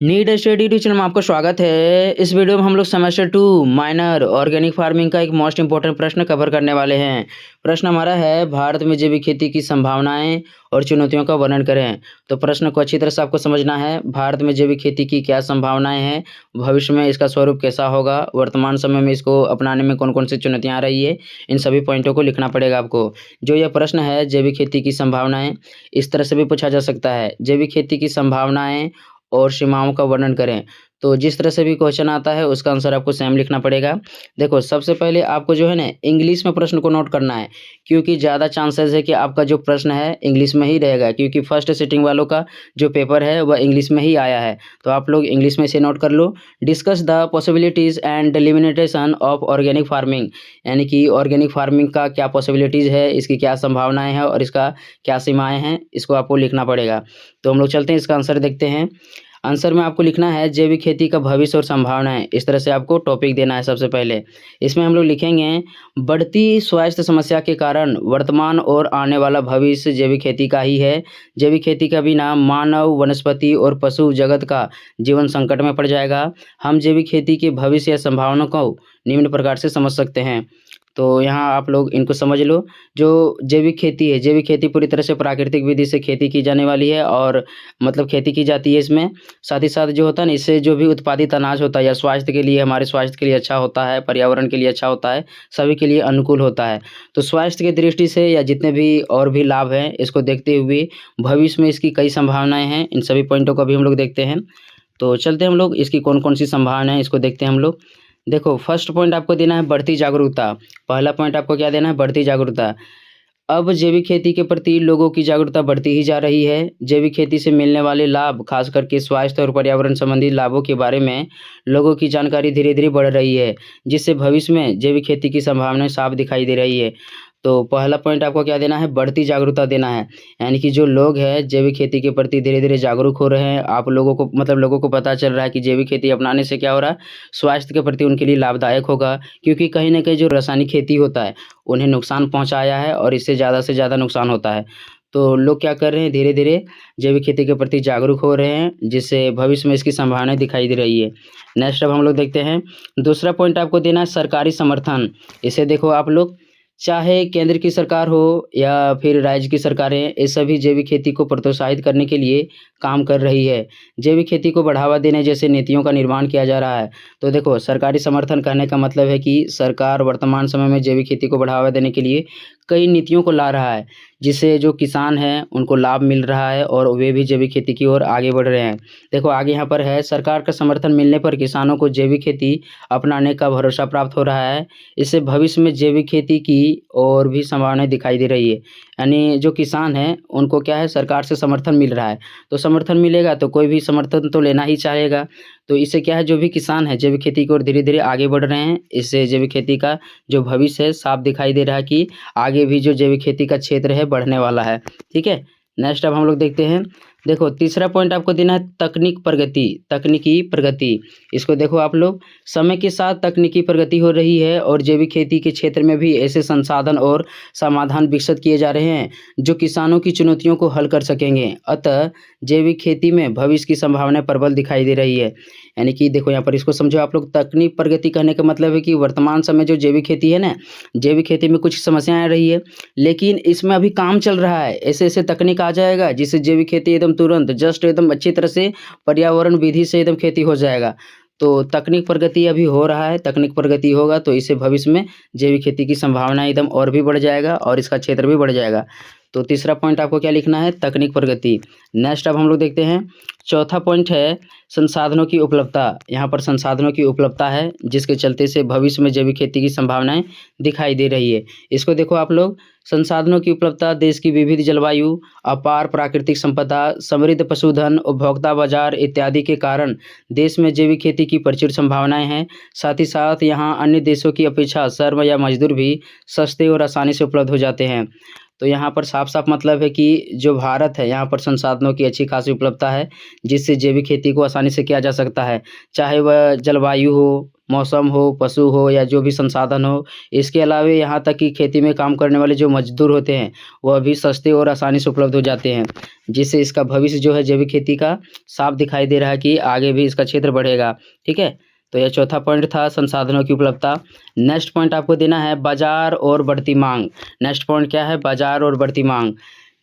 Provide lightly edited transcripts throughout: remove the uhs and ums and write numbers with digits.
Need study teacher में आपका स्वागत है। इस वीडियो में हम लोग सेमेस्टर 2 माइनर ऑर्गेनिक फार्मिंग का एक मोस्ट इंपॉर्टेंट प्रश्न कवर करने वाले हैं। प्रश्न हमारा है, भारत में जैविक खेती की संभावनाएं और चुनौतियों का वर्णन करें। तो प्रश्न को अच्छी तरह से आपको समझना है। भारत में जैविक खेती की क्या संभावनाएं हैं, भविष्य में इसका स्वरूप कैसा होगा, वर्तमान समय में इसको अपनाने में कौन कौन सी चुनौतियाँ आ रही है, इन सभी पॉइंटों को लिखना पड़ेगा आपको। जो यह प्रश्न है जैविक खेती की संभावनाएं, इस तरह से भी पूछा जा सकता है, जैविक खेती की संभावनाएं और सीमाओं का वर्णन करें। तो जिस तरह से भी क्वेश्चन आता है उसका आंसर आपको सेम लिखना पड़ेगा। देखो, सबसे पहले आपको जो है ना इंग्लिश में प्रश्न को नोट करना है, क्योंकि ज़्यादा चांसेस है कि आपका जो प्रश्न है इंग्लिश में ही रहेगा, क्योंकि फर्स्ट सिटिंग वालों का जो पेपर है वह इंग्लिश में ही आया है। तो आप लोग इंग्लिश में से नोट कर लो। Discuss the possibilities and delimitation of organic farming, यानी कि ऑर्गेनिक फार्मिंग का क्या पॉसिबिलिटीज़ है, इसकी क्या संभावनाएं हैं और इसका क्या सीमाएं हैं, इसको आपको लिखना पड़ेगा। तो हम लोग चलते हैं, इसका आंसर देखते हैं। आंसर में आपको लिखना है जैविक खेती का भविष्य और संभावनाएं। इस तरह से आपको टॉपिक देना है। सबसे पहले इसमें हम लोग लिखेंगे, बढ़ती स्वास्थ्य समस्या के कारण वर्तमान और आने वाला भविष्य जैविक खेती का ही है। जैविक खेती का बिना मानव, वनस्पति और पशु जगत का जीवन संकट में पड़ जाएगा। हम जैविक खेती के भविष्य या संभावना को निम्न प्रकार से समझ सकते हैं। तो यहाँ आप लोग इनको समझ लो। जो जैविक खेती है, जैविक खेती पूरी तरह से प्राकृतिक विधि से खेती की जाने वाली है, और मतलब खेती की जाती है इसमें। साथ ही साथ जो होता है ना, इससे जो भी उत्पादित अनाज होता है या स्वास्थ्य के लिए, हमारे स्वास्थ्य के लिए अच्छा होता है, पर्यावरण के लिए अच्छा होता है, सभी के लिए अनुकूल होता है। तो स्वास्थ्य की दृष्टि से या जितने भी और भी लाभ हैं, इसको देखते हुए भविष्य में इसकी कई संभावनाएं हैं। इन सभी पॉइंटों को भी हम लोग देखते हैं। तो चलते हैं हम लोग, इसकी कौन कौन सी संभावनाएं हैं इसको देखते हैं हम लोग। देखो, फर्स्ट पॉइंट आपको देना है बढ़ती जागरूकता। पहला पॉइंट आपको क्या देना है? बढ़ती जागरूकता। अब जैविक खेती के प्रति लोगों की जागरूकता बढ़ती ही जा रही है। जैविक खेती से मिलने वाले लाभ, खास करके स्वास्थ्य और पर्यावरण संबंधी लाभों के बारे में लोगों की जानकारी धीरे धीरे बढ़ रही है, जिससे भविष्य में जैविक खेती की संभावनाएं साफ दिखाई दे रही है। तो पहला पॉइंट आपको क्या देना है? बढ़ती जागरूकता देना है। यानी कि जो लोग हैं जैविक खेती के प्रति धीरे धीरे जागरूक हो रहे हैं। आप लोगों को मतलब लोगों को पता चल रहा है कि जैविक खेती अपनाने से क्या हो रहा है, स्वास्थ्य के प्रति उनके लिए लाभदायक होगा, क्योंकि कहीं ना कहीं जो रासायनिक खेती होता है उन्हें नुकसान पहुंचाया है और इससे ज़्यादा से ज़्यादा नुकसान होता है। तो लोग क्या कर रहे हैं, धीरे धीरे जैविक खेती के प्रति जागरूक हो रहे हैं, जिससे भविष्य में इसकी संभावनाएं दिखाई दे रही है। नेक्स्ट अब हम लोग देखते हैं, दूसरा पॉइंट आपको देना है सरकारी समर्थन। इसे देखो आप लोग, चाहे केंद्र की सरकार हो या फिर राज्य की सरकारें, ये सभी जैविक खेती को प्रोत्साहित करने के लिए काम कर रही है। जैविक खेती को बढ़ावा देने जैसे नीतियों का निर्माण किया जा रहा है। तो देखो, सरकारी समर्थन कहने का मतलब है कि सरकार वर्तमान समय में जैविक खेती को बढ़ावा देने के लिए कई नीतियों को ला रहा है, जिससे जो किसान हैं उनको लाभ मिल रहा है और वे भी जैविक खेती की ओर आगे बढ़ रहे हैं। देखो आगे यहाँ पर है, सरकार का समर्थन मिलने पर किसानों को जैविक खेती अपनाने का भरोसा प्राप्त हो रहा है। इससे भविष्य में जैविक खेती की और भी संभावनाएं दिखाई दे रही है। यानी जो किसान हैं उनको क्या है, सरकार से समर्थन मिल रहा है। तो समर्थन मिलेगा तो कोई भी समर्थन तो लेना ही चाहेगा। तो इससे क्या है, जो भी किसान है जैविक खेती की ओर धीरे धीरे आगे बढ़ रहे हैं। इससे जैविक खेती का जो भविष्य है साफ दिखाई दे रहा है कि आगे भी जो जैविक खेती का क्षेत्र है बढ़ने वाला है। ठीक है, नेक्स्ट अब हम लोग देखते हैं। देखो, तीसरा पॉइंट आपको देना है तकनीक प्रगति, तकनीकी प्रगति। इसको देखो आप लोग, समय के साथ तकनीकी प्रगति हो रही है और जैविक खेती के क्षेत्र में भी ऐसे संसाधन और समाधान विकसित किए जा रहे हैं जो किसानों की चुनौतियों को हल कर सकेंगे। अतः जैविक खेती में भविष्य की संभावनाएं प्रबल दिखाई दे रही है। यानी कि देखो यहाँ पर इसको समझो आप लोग, तकनीक प्रगति कहने का मतलब है कि वर्तमान समय जो जैविक खेती है ना, जैविक खेती में कुछ समस्याएं आ रही है, लेकिन इसमें अभी काम चल रहा है। ऐसे ऐसे तकनीक आ जाएगा जिससे जैविक खेती एकदम तुरंत जस्ट एकदम अच्छी तरह से पर्यावरण विधि से एकदम खेती हो जाएगा। तो तकनीक प्रगति अभी हो रहा है, तकनीक प्रगति होगा तो इससे भविष्य में जैविक खेती की संभावना एकदम और भी बढ़ जाएगा और इसका क्षेत्र भी बढ़ जाएगा। तो तीसरा पॉइंट आपको क्या लिखना है? तकनीक प्रगति। नेक्स्ट अब हम लोग देखते हैं, चौथा पॉइंट है संसाधनों की उपलब्धता। यहाँ पर संसाधनों की उपलब्धता है जिसके चलते से भविष्य में जैविक खेती की संभावनाएं दिखाई दे रही है। इसको देखो आप लोग, संसाधनों की उपलब्धता, देश की विविध जलवायु, अपार प्राकृतिक संपदा, समृद्ध पशुधन, उपभोक्ता बाजार इत्यादि के कारण देश में जैविक खेती की प्रचुर संभावनाएं हैं। साथ ही साथ यहाँ अन्य देशों की अपेक्षा श्रम या मजदूर भी सस्ते और आसानी से उपलब्ध हो जाते हैं। तो यहाँ पर साफ-साफ मतलब है कि जो भारत है यहाँ पर संसाधनों की अच्छी खासी उपलब्धता है, जिससे जैविक खेती को आसानी से किया जा सकता है। चाहे वह जलवायु हो, मौसम हो, पशु हो या जो भी संसाधन हो। इसके अलावा यहाँ तक कि खेती में काम करने वाले जो मज़दूर होते हैं, वह भी सस्ते और आसानी से उपलब्ध हो जाते हैं, जिससे इसका भविष्य जो है जैविक खेती का साफ दिखाई दे रहा है कि आगे भी इसका क्षेत्र बढ़ेगा। ठीक है? तो यह चौथा पॉइंट था संसाधनों की उपलब्धता। नेक्स्ट पॉइंट आपको देना है बाज़ार और बढ़ती माँग। नेक्स्ट पॉइंट क्या है? बाज़ार और बढ़ती माँग।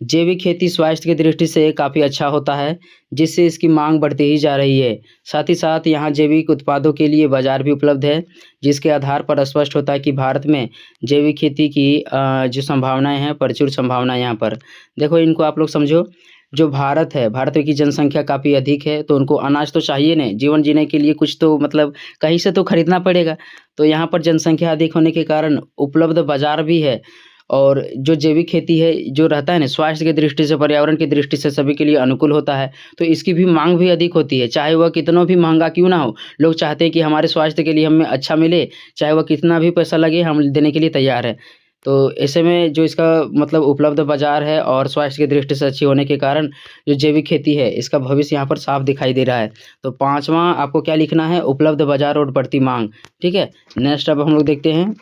जैविक खेती स्वास्थ्य की दृष्टि से काफ़ी अच्छा होता है, जिससे इसकी माँग बढ़ती ही जा रही है। साथ ही साथ यहाँ जैविक उत्पादों के लिए बाज़ार भी उपलब्ध है, जिसके आधार पर स्पष्ट होता है कि भारत में जैविक खेती की जो संभावनाएँ हैं, प्रचुर संभावनाएँ यहाँ पर। देखो इनको आप लोग समझो, जो भारत है, भारत की जनसंख्या काफ़ी अधिक है, तो उनको अनाज तो चाहिए ना, जीवन जीने के लिए कुछ तो मतलब कहीं से तो खरीदना पड़ेगा। तो यहाँ पर जनसंख्या अधिक होने के कारण उपलब्ध बाज़ार भी है और जो जैविक खेती है, जो रहता है ना, स्वास्थ्य की दृष्टि से, पर्यावरण की दृष्टि से सभी के लिए अनुकूल होता है, तो इसकी भी माँग भी अधिक होती है, चाहे वह कितना भी महँगा क्यों ना हो। लोग चाहते हैं कि हमारे स्वास्थ्य के लिए हमें अच्छा मिले, चाहे वह कितना भी पैसा लगे, हम देने के लिए तैयार हैं। तो ऐसे में जो इसका मतलब उपलब्ध बाज़ार है और स्वास्थ्य की दृष्टि से अच्छी होने के कारण जो जैविक खेती है, इसका भविष्य यहाँ पर साफ दिखाई दे रहा है। तो 5वां आपको क्या लिखना है? उपलब्ध बाज़ार और बढ़ती माँग। ठीक है? नेक्स्ट अब हम लोग देखते हैं।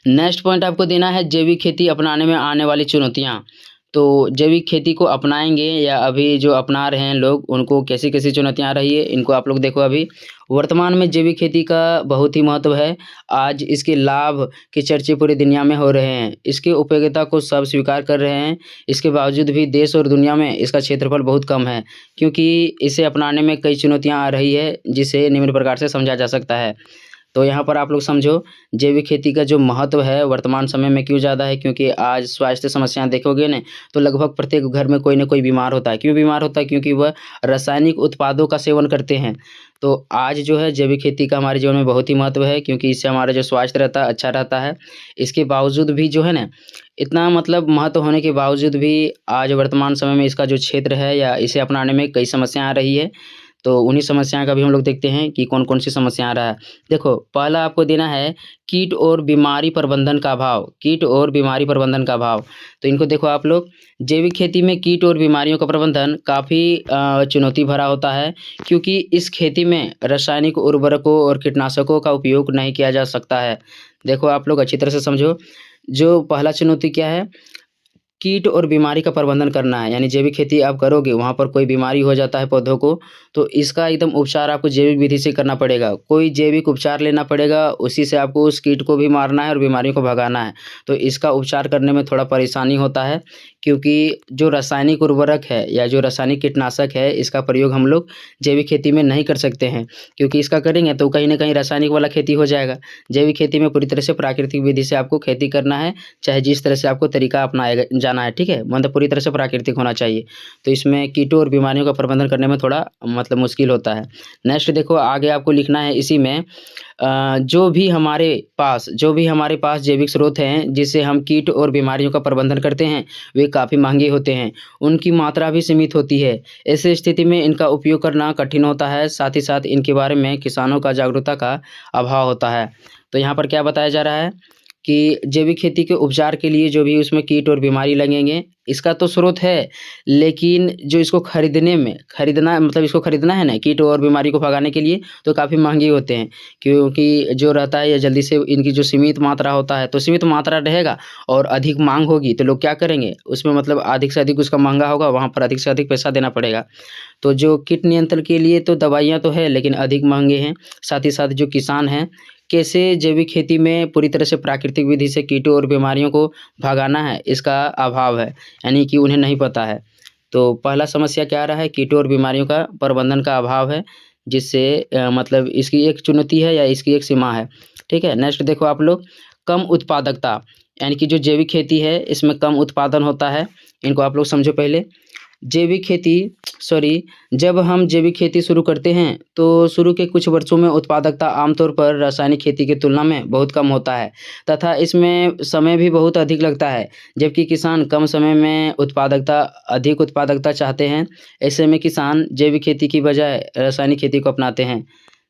नेक्स्ट पॉइंट आपको देना है जैविक खेती अपनाने में आने वाली चुनौतियाँ। तो जैविक खेती को अपनाएँगे या अभी जो अपना रहे हैं लोग, उनको कैसी-कैसी चुनौतियाँ आ रही है, इनको आप लोग देखो अभी। वर्तमान में जैविक खेती का बहुत ही महत्व है। आज इसके लाभ के चर्चे पूरी दुनिया में हो रहे हैं। इसकी उपयोगिता को सब स्वीकार कर रहे हैं। इसके बावजूद भी देश और दुनिया में इसका क्षेत्रफल बहुत कम है, क्योंकि इसे अपनाने में कई चुनौतियाँ आ रही है, जिसे निम्न प्रकार से समझा जा सकता है। तो यहाँ पर आप लोग समझो, जैविक खेती का जो महत्व है वर्तमान समय में क्यों ज़्यादा है, क्योंकि आज स्वास्थ्य समस्याएँ देखोगे ना, तो लगभग प्रत्येक घर में कोई न कोई बीमार होता है। क्यों बीमार होता है? क्योंकि वह रासायनिक उत्पादों का सेवन करते हैं। तो आज जो है जैविक खेती का हमारे जीवन में बहुत ही महत्व है, क्योंकि इससे हमारा जो स्वास्थ्य रहता है अच्छा रहता है। इसके बावजूद भी जो है ना, इतना मतलब महत्व होने के बावजूद भी आज वर्तमान समय में इसका जो क्षेत्र है या इसे अपनाने में कई समस्याएँ आ रही है। तो उन्हीं समस्याओं का भी हम लोग देखते हैं कि कौन-कौन सी समस्या आ रहा है। देखो, पहला आपको देना है कीट और बीमारी प्रबंधन का अभाव। कीट और बीमारी प्रबंधन का अभाव। तो इनको देखो आप लोग, जैविक खेती में कीट और बीमारियों का प्रबंधन काफ़ी चुनौती भरा होता है, क्योंकि इस खेती में रासायनिक उर्वरकों और कीटनाशकों का उपयोग नहीं किया जा सकता है। देखो आप लोग अच्छी तरह से समझो, जो पहला चुनौती क्या है? कीट और बीमारी का प्रबंधन करना है, यानी जैविक खेती आप करोगे, वहाँ पर कोई बीमारी हो जाता है पौधों को, तो इसका एकदम उपचार आपको जैविक विधि से करना पड़ेगा। कोई जैविक उपचार लेना पड़ेगा, उसी से आपको उस कीट को भी मारना है और बीमारियों को भगाना है। तो इसका उपचार करने में थोड़ा परेशानी होता है, क्योंकि जो रासायनिक उर्वरक है या जो रासायनिक कीटनाशक है, इसका प्रयोग हम लोग जैविक खेती में नहीं कर सकते हैं, क्योंकि इसका करेंगे तो कहीं न कहीं रासायनिक वाला खेती हो जाएगा। जैविक खेती में पूरी तरह से प्राकृतिक विधि से आपको खेती करना है, चाहे जिस तरह से आपको तरीका अपनाएगा जाना है, ठीक है? मतलब पूरी तरह से प्राकृतिक होना चाहिए। तो इसमें कीटों और बीमारियों का प्रबंधन करने में थोड़ा मतलब मुश्किल होता है। नेक्स्ट देखो, आगे आपको लिखना है इसी में जो भी हमारे पास जैविक स्रोत हैं, जिससे हम कीट और बीमारियों का प्रबंधन करते हैं, वे काफ़ी महँगे होते हैं। उनकी मात्रा भी सीमित होती है। ऐसी स्थिति में इनका उपयोग करना कठिन होता है, साथ ही साथ इनके बारे में किसानों का जागरूकता का अभाव होता है। तो यहाँ पर क्या बताया जा रहा है कि जैविक खेती के उपचार के लिए जो भी उसमें कीट और बीमारी लगेंगे, इसका तो स्रोत है, लेकिन जो इसको खरीदना है ना, कीट और बीमारी को भगाने के लिए, तो काफ़ी महँगे होते हैं। क्योंकि जो रहता है, ये जल्दी से इनकी जो सीमित मात्रा होता है, तो सीमित मात्रा रहेगा और अधिक माँग होगी, तो लोग क्या करेंगे? उसमें मतलब अधिक से अधिक उसका महँगा होगा, वहाँ पर अधिक से अधिक पैसा देना पड़ेगा। तो जो कीट नियंत्रण के लिए तो दवाइयाँ तो है, लेकिन अधिक महँगे हैं। साथ ही साथ जो किसान हैं, कैसे जैविक खेती में पूरी तरह से प्राकृतिक विधि से कीटों और बीमारियों को भगाना है, इसका अभाव है, यानी कि उन्हें नहीं पता है। तो पहला समस्या क्या आ रहा है? कीटों और बीमारियों का प्रबंधन का अभाव है, जिससे मतलब इसकी एक चुनौती है या इसकी एक सीमा है। ठीक है? नेक्स्ट देखो आप लोग, कम उत्पादकता, यानी कि जो जैविक खेती है, इसमें कम उत्पादन होता है। इनको आप लोग समझो पहले। जब हम जैविक खेती शुरू करते हैं, तो शुरू के कुछ वर्षों में उत्पादकता आमतौर पर रासायनिक खेती की तुलना में बहुत कम होता है, तथा इसमें समय भी बहुत अधिक लगता है, जबकि किसान कम समय में अधिक उत्पादकता चाहते हैं। ऐसे में किसान जैविक खेती की बजाय रासायनिक खेती को अपनाते हैं।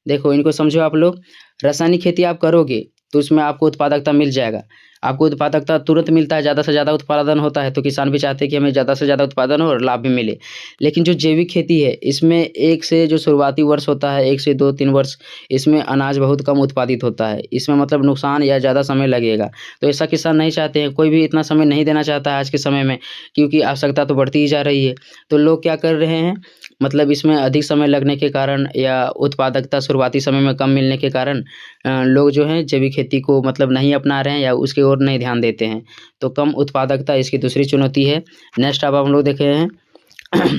देखो इनको समझो आप लोग, रासायनिक खेती आप करोगे, तो उसमें आपको उत्पादकता मिल जाएगा। आपको उत्पादकता तुरंत मिलता है, ज़्यादा से ज़्यादा उत्पादन होता है, तो किसान भी चाहते हैं कि हमें ज़्यादा से ज़्यादा उत्पादन हो और लाभ भी मिले। लेकिन जो जैविक खेती है, इसमें एक से जो शुरुआती वर्ष होता है, 1 से 2-3 वर्ष, इसमें अनाज बहुत कम उत्पादित होता है। इसमें मतलब नुकसान या ज़्यादा समय लगेगा, तो ऐसा किसान नहीं चाहते हैं, कोई भी इतना समय नहीं देना चाहता है आज के समय में, क्योंकि आवश्यकता तो बढ़ती ही जा रही है। तो लोग क्या कर रहे हैं, मतलब इसमें अधिक समय लगने के कारण या उत्पादकता शुरुआती समय में कम मिलने के कारण लोग जो हैं जैविक खेती को मतलब नहीं अपना रहे हैं या उसकी ओर नहीं ध्यान देते हैं। तो कम उत्पादकता इसकी दूसरी चुनौती है। नेक्स्ट अब हम लोग देख रहे हैं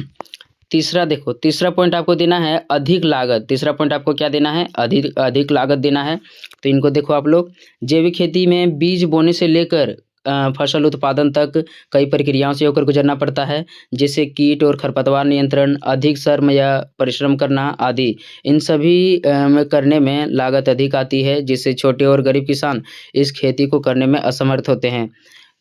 तीसरा, देखो तीसरा पॉइंट आपको देना है अधिक लागत। तीसरा पॉइंट आपको क्या देना है, अधिक अधिक लागत देना है। तो इनको देखो आप लोग, जैविक खेती में बीज बोने से लेकर फसल उत्पादन तक कई प्रक्रियाओं से होकर गुजरना पड़ता है, जैसे कीट और खरपतवार नियंत्रण, अधिक श्रम या परिश्रम करना आदि। इन सभी में करने में लागत अधिक आती है, जिससे छोटे और गरीब किसान इस खेती को करने में असमर्थ होते हैं।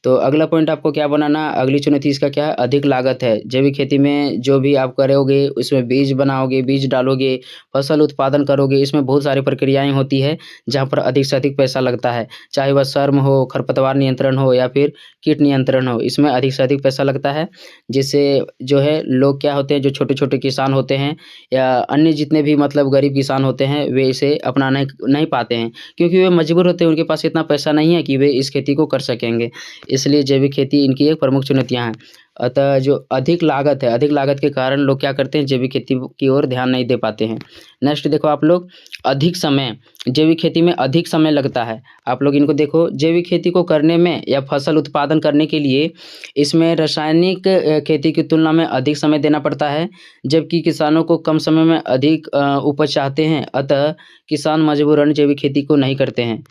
तो अगला पॉइंट आपको क्या बनाना, अगली चुनौती इसका क्या है, अधिक लागत है। जैविक खेती में जो भी आप करोगे, उसमें बीज बनाओगे, बीज डालोगे, फसल उत्पादन करोगे, इसमें बहुत सारी प्रक्रियाएँ होती है, जहाँ पर अधिक से अधिक पैसा लगता है। चाहे वह श्रम हो, खरपतवार नियंत्रण हो या फिर कीट नियंत्रण हो, इसमें अधिक से अधिक पैसा लगता है। जिससे जो है लोग क्या होते हैं, जो छोटे-छोटे किसान होते हैं या अन्य जितने भी मतलब गरीब किसान होते हैं, वे इसे अपनाना नहीं पाते हैं, क्योंकि वे मजबूर होते हैं, उनके पास इतना पैसा नहीं है कि वे इस खेती को कर सकेंगे। इसलिए जैविक खेती इनकी एक प्रमुख चुनौतियाँ हैं। अतः जो अधिक लागत है, अधिक लागत के कारण लोग क्या करते हैं, जैविक खेती की ओर ध्यान नहीं दे पाते हैं। नेक्स्ट देखो आप लोग, अधिक समय, जैविक खेती में अधिक समय लगता है। आप लोग इनको देखो, जैविक खेती को करने में या फसल उत्पादन करने के लिए इसमें रासायनिक खेती की तुलना में अधिक समय देना पड़ता है, जबकि किसानों को कम समय में अधिक उपज चाहते हैं, अतः किसान मजबूरन जैविक खेती को नहीं करते हैं।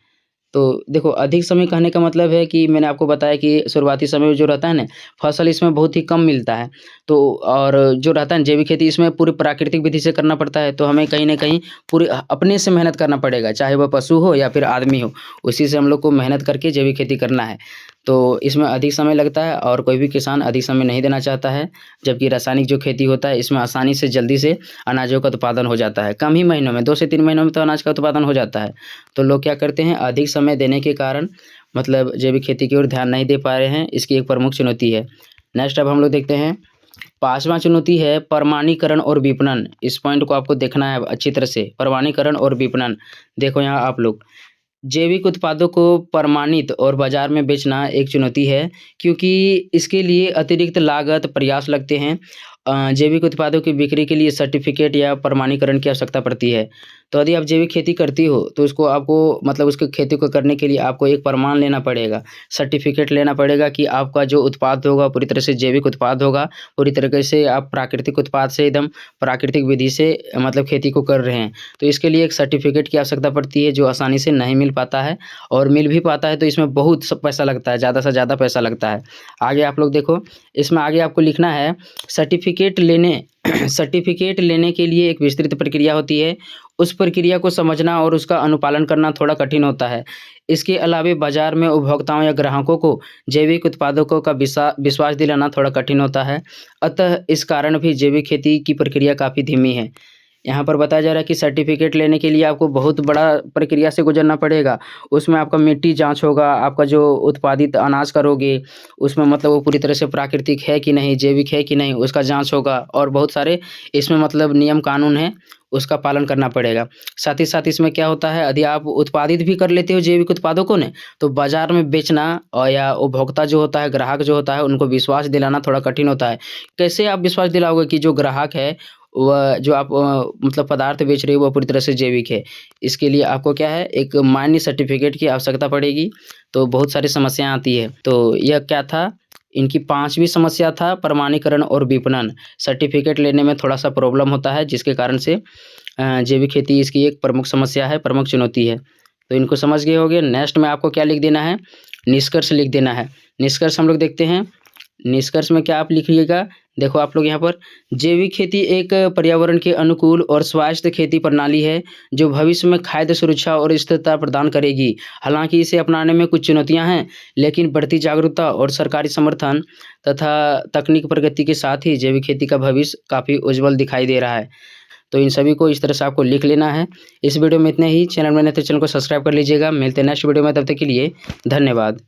तो देखो, अधिक समय कहने का मतलब है कि मैंने आपको बताया कि शुरुआती समय में जो रहता है ना, फसल इसमें बहुत ही कम मिलता है। तो और जो रहता है ना जैविक खेती, इसमें पूरी प्राकृतिक विधि से करना पड़ता है, तो हमें कहीं न कहीं पूरी अपने से मेहनत करना पड़ेगा, चाहे वह पशु हो या फिर आदमी हो, उसी से हम लोग को मेहनत करके जैविक खेती करना है। तो इसमें अधिक समय लगता है और कोई भी किसान अधिक समय नहीं देना चाहता है, जबकि रासायनिक जो खेती होता है, इसमें आसानी से जल्दी से अनाजों का उत्पादन हो जाता है। कम ही महीनों में, 2 से 3 महीनों में तो अनाज का उत्पादन हो जाता है। तो लोग क्या करते हैं, अधिक समय देने के कारण मतलब जैविक खेती की ओर ध्यान नहीं दे पा रहे हैं, इसकी एक प्रमुख चुनौती है। नेक्स्ट अब हम लोग देखते हैं, 5वाँ चुनौती है प्रमाणीकरण और विपणन। इस पॉइंट को आपको देखना है अच्छी तरह से, प्रमाणीकरण और विपणन। देखो यहाँ आप लोग, जैविक उत्पादों को प्रमाणित और बाज़ार में बेचना एक चुनौती है, क्योंकि इसके लिए अतिरिक्त लागत, प्रयास लगते हैं। जैविक उत्पादों की बिक्री के लिए सर्टिफ़िकेट या प्रमाणीकरण की आवश्यकता पड़ती है। तो यदि आप जैविक खेती करती हो, तो उसको आपको मतलब उसकी खेती को करने के लिए आपको एक प्रमाण लेना पड़ेगा, सर्टिफ़िकेट लेना पड़ेगा कि आपका जो उत्पाद होगा पूरी तरह से जैविक उत्पाद होगा, पूरी तरीके से आप प्राकृतिक उत्पाद से एकदम प्राकृतिक विधि से मतलब खेती को कर रहे हैं। तो इसके लिए एक सर्टिफ़िकेट की आवश्यकता पड़ती है, जो आसानी से नहीं मिल पाता है, और मिल भी पाता है तो इसमें बहुत स पैसा लगता है, ज़्यादा से ज़्यादा पैसा लगता है। आगे आप लोग देखो, इसमें आगे आपको लिखना है सर्टिफ़िकेट लेने सर्टिफ़िकेट लेने के लिए एक विस्तृत प्रक्रिया होती है। उस प्रक्रिया को समझना और उसका अनुपालन करना थोड़ा कठिन होता है। इसके अलावे बाज़ार में उपभोक्ताओं या ग्राहकों को जैविक उत्पादों का विश्वास दिलाना थोड़ा कठिन होता है। अतः इस कारण भी जैविक खेती की प्रक्रिया काफ़ी धीमी है। यहाँ पर बताया जा रहा है कि सर्टिफ़िकेट लेने के लिए आपको बहुत बड़ा प्रक्रिया से गुज़रना पड़ेगा। उसमें आपका मिट्टी जाँच होगा, आपका जो उत्पादित अनाज करोगे, उसमें मतलब वो पूरी तरह से प्राकृतिक है कि नहीं, जैविक है कि नहीं, उसका जाँच होगा, और बहुत सारे इसमें मतलब नियम कानून हैं, उसका पालन करना पड़ेगा। साथ ही साथ इसमें क्या होता है, यदि आप उत्पादित भी कर लेते हो जैविक उत्पादों को ने, तो बाज़ार में बेचना और या उपभोक्ता जो होता है, ग्राहक जो होता है, उनको विश्वास दिलाना थोड़ा कठिन होता है। कैसे आप विश्वास दिलाओगे कि जो ग्राहक है, वह जो आप मतलब पदार्थ बेच रहे हो, वह पूरी तरह से जैविक है? इसके लिए आपको क्या है, एक मान्य सर्टिफ़िकेट की आवश्यकता पड़ेगी। तो बहुत सारी समस्याएँ आती है। तो यह क्या था, इनकी 5वीं समस्या था प्रमाणीकरण और विपणन। सर्टिफ़िकेट लेने में थोड़ा-सा प्रॉब्लम होता है, जिसके कारण से जैविक खेती इसकी एक प्रमुख समस्या है, प्रमुख चुनौती है। तो इनको समझ गए होंगे। नेक्स्ट में आपको क्या लिख देना है, निष्कर्ष लिख देना है। निष्कर्ष हम लोग देखते हैं। निष्कर्ष में क्या आप लिखिएगा, देखो आप लोग यहाँ पर, जैविक खेती एक पर्यावरण के अनुकूल और स्वायत्त खेती प्रणाली है, जो भविष्य में खाद्य सुरक्षा और स्थिरता प्रदान करेगी। हालांकि इसे अपनाने में कुछ चुनौतियां हैं, लेकिन बढ़ती जागरूकता और सरकारी समर्थन तथा तकनीक प्रगति के साथ ही जैविक खेती का भविष्य काफ़ी उज्जवल दिखाई दे रहा है। तो इन सभी को इस तरह से आपको लिख लेना है। इस वीडियो में इतने ही। चैनल में नए तो चैनल को सब्सक्राइब कर लीजिएगा। मिलते हैं नेक्स्ट वीडियो में, तब तक के लिए धन्यवाद।